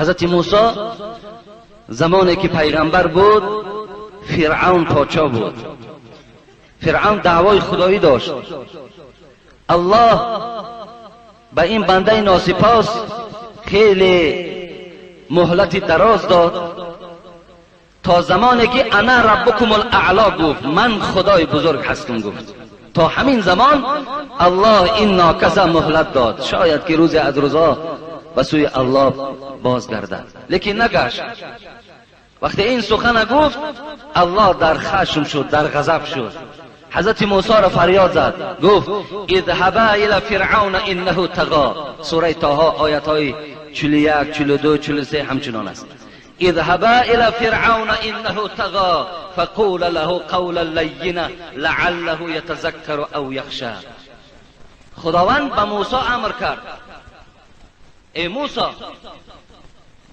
حضرت موسی زمانی که پیغمبر بود فرعون پادشاه بود. فرعون دعوای خدایی داشت. الله به این بنده ناسپاس خیلی مهلت دراز داد تا زمانی که انا ربکم الاعلا گفت، من خدای بزرگ هستم گفت. تا همین زمان الله این ناکسه مهلت داد، شاید که روز از روزا به سوی الله بازگردد، لیکن نگشت. وقتی این سخن گفت الله در خشم شد، در غضب شد. حضرت موسی را فریاد زد، گفت اذهبا الی فرعون انه طغى. سوره طه آیت های 41 42 43 همچنان است. اذهبا الی فرعون انه طغى فقول له قولا لینا لعله یتذکر او یخشی. خداوند به موسی امر کرد، ای موسی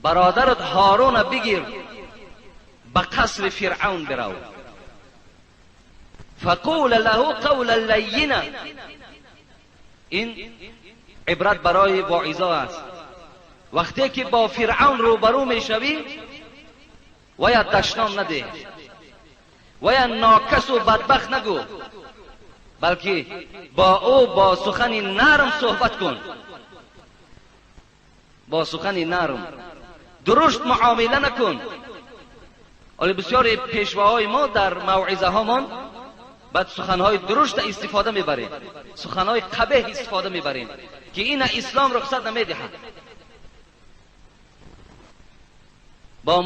برادرت هارون بگیر به قصر فرعون برو، فقول له قولا لینا. این عبرت برای واعظه است. وقتی که با فرعون روبرو میشوی ویا دشنام نده، ویا ناکس و بدبخت نگو، بلکه با او با سخن نرم صحبت کن، با سخن نرم درشت معامله نکن. ولی بسیاری پیشواهای ما در موعظه هامان بعد سخنهای درشت استفاده میبریم، سخنهای قبیح استفاده میبریم که این اسلام رخصت نمیدهد. با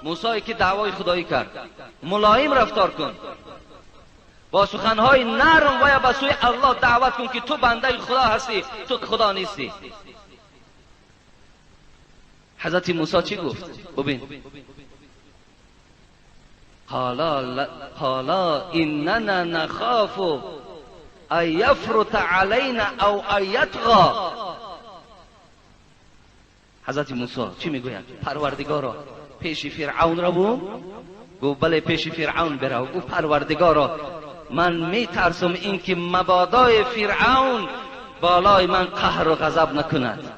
موسی که دعوای خدایی کرد، ملایم رفتار کن، با سخنهای نرم و به سوی الله دعوت کن که تو بنده خدا هستی، تو خدا نیستی. حضرت موسی چی گفت؟ ببین، قالا اننا نخاف ان یفرط علینا او ان یطغى. حضرت موسی چی میگوید؟ پروردگارا پیش فرعون رو گفت بله پیش فرعون برو. گفت پروردگارا من میترسم اینکه مبادای فرعون بالای من قهر و غضب نکند.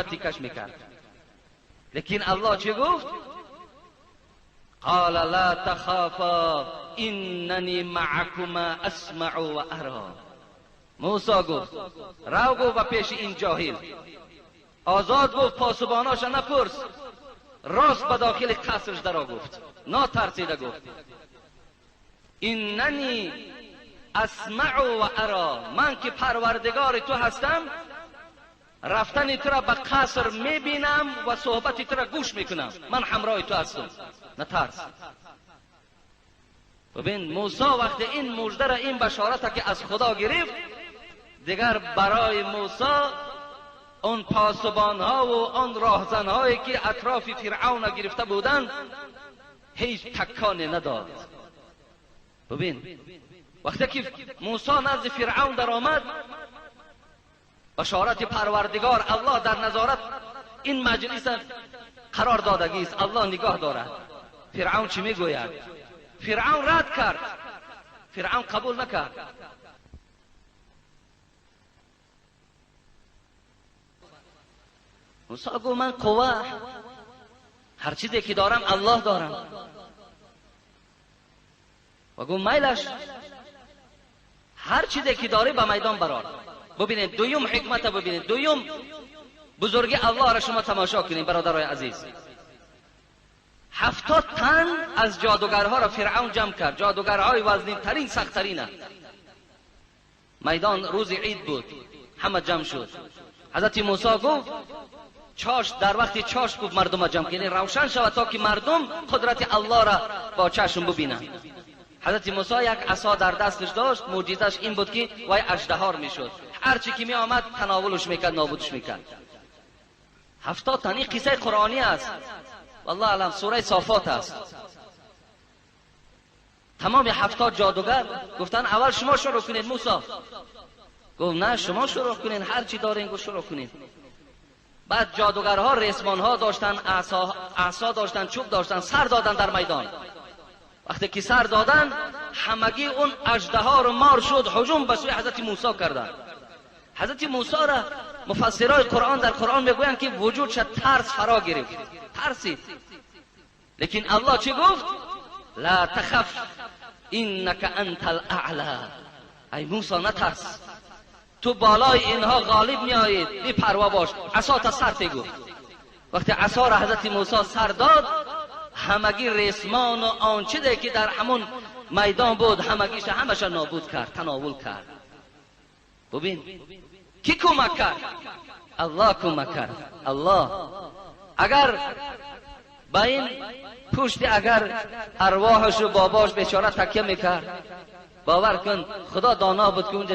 تیکش میکرد. لیکن الله چی گفت؟ قال لا تخافا اننی معکما اسمع و ارى. موسی گفت رو گفت و پیش این جاهل آزاد گفت، پاسباناشا نپرس، راست به داخل قصرش درا گفت، ناترسیده گفت اننی اسمع و ارى، من که پروردگار تو هستم رفتن تو را به قصر میبینم و صحبت تو را گوش میکنم، من همراه تو هستم، نترس. ببین موسی وقتی این مژده را، این بشارت که از خدا گرفت، دیگر برای موسی اون پاسبان ها و اون راهزن هایی که اطراف فرعون گرفته بودند هیچ تکانی نداد. ببین وقتی که موسی نزد فرعون در آمد، بشارت پروردگار الله در نظارت این مجلس قرار دادگی است، الله نگاه دارد. فرعون چی میگوید؟ فرعون رد کرد، فرعون قبول نکرد. موسی گفت من قوه هر چیزی که دارم الله دارم. و گفت میلش هر چیزی که داری به میدان برار. ببینید دویم حکمت، ببینید دویم بزرگی الله را شما تماشا کنید برادرای عزیز. 70 تن از جادوگرها را فرعون جمع کرد، جادوگرهای وزنین ترین سخت ترین. میدان روز عید بود، همه جمع شد. حضرت موسی گفت چاش در وقت چاش گفت مردم جمع کنید روشن شود تا که مردم قدرت الله را با چشم ببینند. حضرت موسی یک عصا در دستش داشت، معجزش این بود که وای اژدهار میشد، هر چی که می آمد تناولش میکرد، نابودش میکرد. 70 تا این قصه قرآنی است، والله علم سوره صافات است. تمام 70 جادوگر گفتن اول شما شروع کنید. موسی گفت نه شما شروع کنید، هر چی دارین گفت شروع کنید. بعد جادوگرها ریسمانها داشتن، عصا داشتن، چوب داشتن، سر دادن در میدان. وقتی که سر دادن همگی اون اژدها رو مار شد، هجوم به سوی حضرت موسی کردن. حضرت موسی را مفسرای قرآن در قرآن میگویند که وجودش ترس فرا گرفت، ترسید. لیکن الله چی گفت؟ لا تخف انک انت الاعلی. ای موسی نترس، تو بالای اینها غالب میآیید، بی پروا باش، عصا تا سر گفت. وقتی عصا را حضرت موسی سر داد، همگی ریسمان و آنچه که در همون میدان بود همش نابود کرد، تناول کرد. ببین کی کمک کرد؟ الله کمک کرد. الله اگر با این پشت اگر ارواحش و باباش بیچاره تکیه میکرد، باور کن خدا دانا بود که اونجا